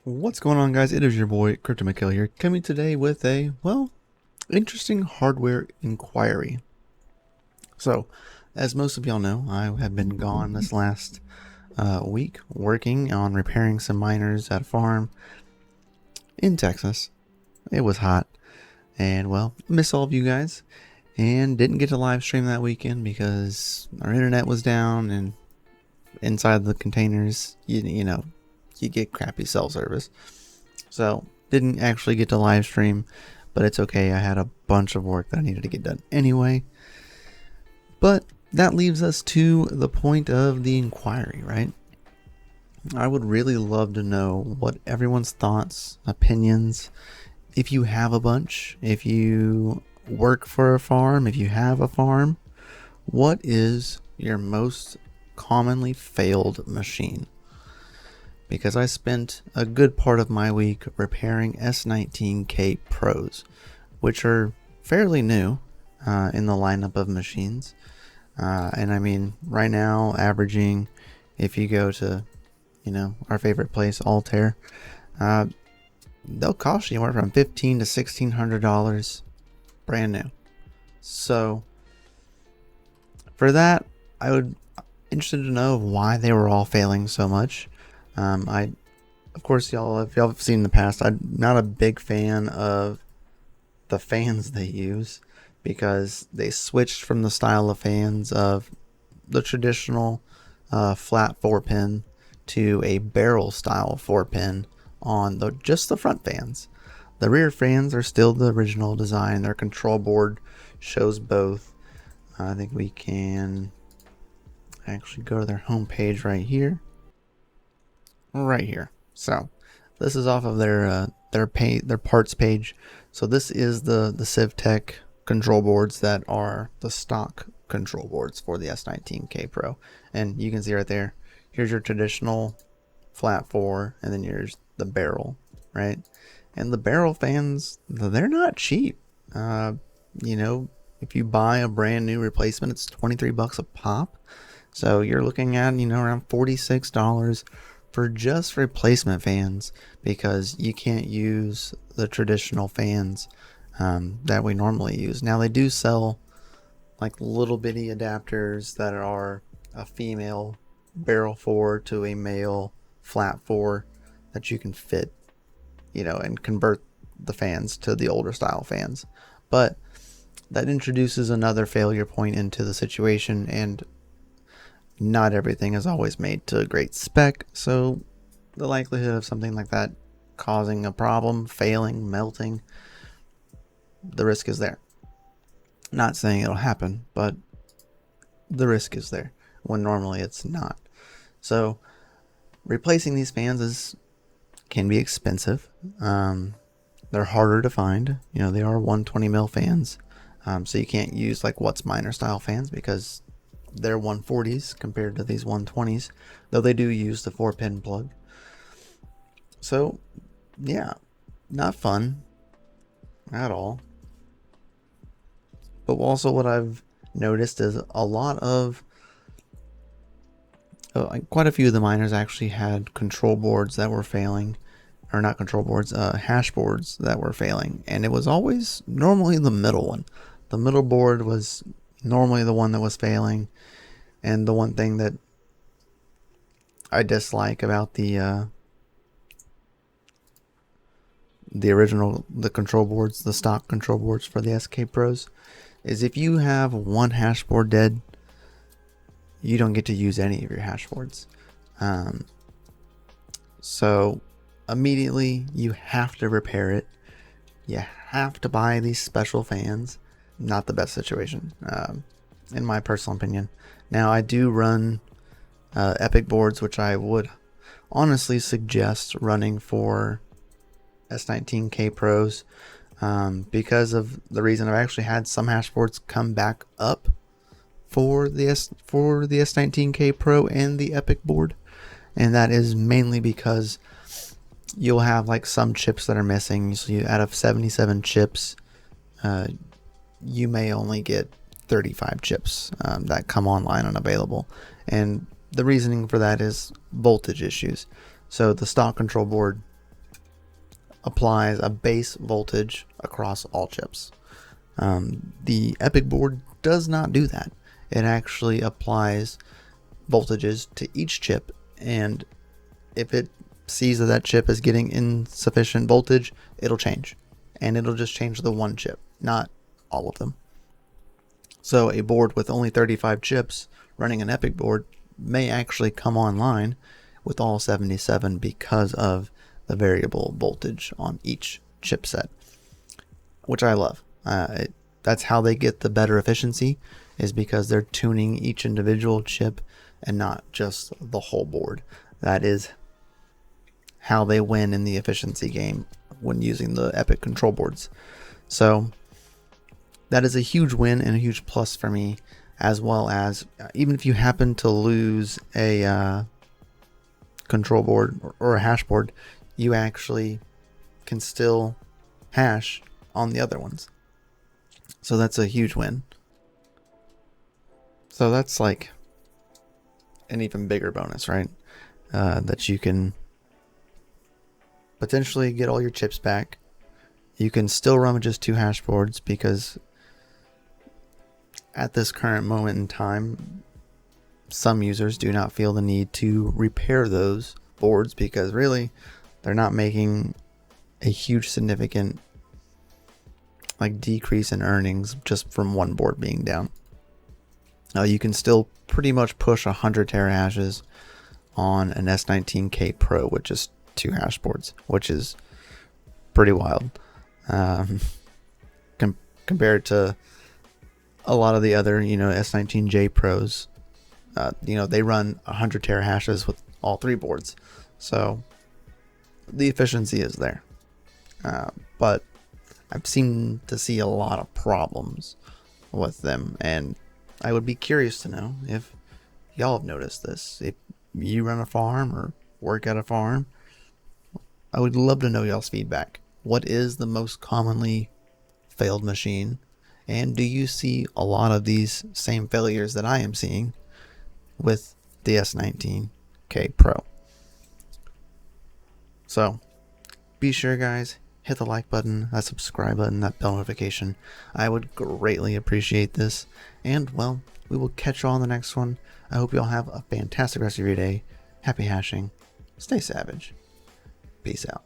What's going on, guys? It is your boy CryptoMykel here, coming today with a, well, interesting hardware inquiry. So, as most of y'all know, I have been gone this last week working on repairing some miners at a farm in Texas. It was hot, and well, miss all of you guys, and didn't get to live stream that weekend because our internet was down, and inside the containers, you know, you get crappy cell service. So didn't actually get to live stream, but it's okay. I had a bunch of work that I needed to get done anyway. But that leaves us to the point of the inquiry, right? I would really love to know what everyone's thoughts, opinions, if you have a bunch, if you work for a farm, if you have a farm, what is your most commonly failed machine? Because I spent a good part of my week repairing S19K Pros, which are fairly new in the lineup of machines. And I mean, right now, averaging, if you go to, our favorite place, Altair, they'll cost you anywhere from $1,500 to $1,600 brand new. So for that, I would interested to know why they were all failing so much. Of course, if y'all have seen in the past, I'm not a big fan of the fans they use because they switched from the style of fans of the traditional flat 4-pin to a barrel style 4-pin on just the front fans. The rear fans are still the original design. Their control board shows both. I think we can actually go to their home page right here. So this is off of their parts page. So this is the CivTech control boards that are the stock control boards for the S19K Pro. And you can see right there, here's your traditional flat 4, and then here's the barrel, right? And the barrel fans, they're not cheap. If you buy a brand new replacement, it's $23 a pop. So you're looking at, around $46 for just replacement fans, because you can't use the traditional fans that we normally use. Now they do sell like little bitty adapters that are a female barrel 4 to a male flat 4 that you can fit, and convert the fans to the older style fans. But that introduces another failure point into the situation, and not everything is always made to a great spec, so the likelihood of something like that causing a problem, failing, melting, the risk is there. Not saying it'll happen, but the risk is there when normally it's not. So replacing these fans can be expensive. They're harder to find. They are 120mm fans, so you can't use like WhatsMiner style fans because they're 140s compared to these 120s, though they do use the 4-pin plug. So yeah, not fun at all. But also what I've noticed is a lot of quite a few of the miners actually had control boards that were failing, or not control boards, hash boards that were failing, and it was always normally the middle one. The middle board was normally the one that was failing. And the one thing that I dislike about the control boards, the stock control boards for the SK Pros, is if you have one hash board dead, you don't get to use any of your hash boards. So immediately you have to repair it. You have to buy these special fans. Not the best situation, in my personal opinion. Now I do run Epic boards, which I would honestly suggest running for S19K Pros, because of the reason I've actually had some hash boards come back up for the S19K Pro and the Epic board, and that is mainly because you'll have like some chips that are missing. So out of 77 chips, you may only get 35 chips that come online unavailable, and the reasoning for that is voltage issues. So the stock control board applies a base voltage across all chips. The EPIC board does not do that. It actually applies voltages to each chip, and if it sees that that chip is getting insufficient voltage, it'll change. And it'll just change the one chip, not all of them. So a board with only 35 chips running an EPIC board may actually come online with all 77 because of the variable voltage on each chipset, which I love. That's how they get the better efficiency, is because they're tuning each individual chip and not just the whole board. That is how they win in the efficiency game when using the EPIC control boards. So that is a huge win and a huge plus for me, as well as even if you happen to lose a control board or a hash board, you actually can still hash on the other ones. So that's a huge win. So that's like an even bigger bonus, right? That you can potentially get all your chips back. You can still run with just 2 hash boards, because at this current moment in time, some users do not feel the need to repair those boards, because really they're not making a huge significant decrease in earnings just from one board being down. You can still pretty much push 100 terahashes on an S19K Pro with just 2 hash boards, which is pretty wild compared to a lot of the other S19J Pros. They run 100 terahashes with all 3 boards, so the efficiency is there. But I've seemed to see a lot of problems with them, and I would be curious to know if y'all have noticed this. If you run a farm or work at a farm, I would love to know y'all's feedback. What is the most commonly failed machine? And do you see a lot of these same failures that I am seeing with the S19K Pro? So be sure, guys, hit the like button, that subscribe button, that bell notification. I would greatly appreciate this. And, well, we will catch you all on the next one. I hope you all have a fantastic rest of your day. Happy hashing. Stay savage. Peace out.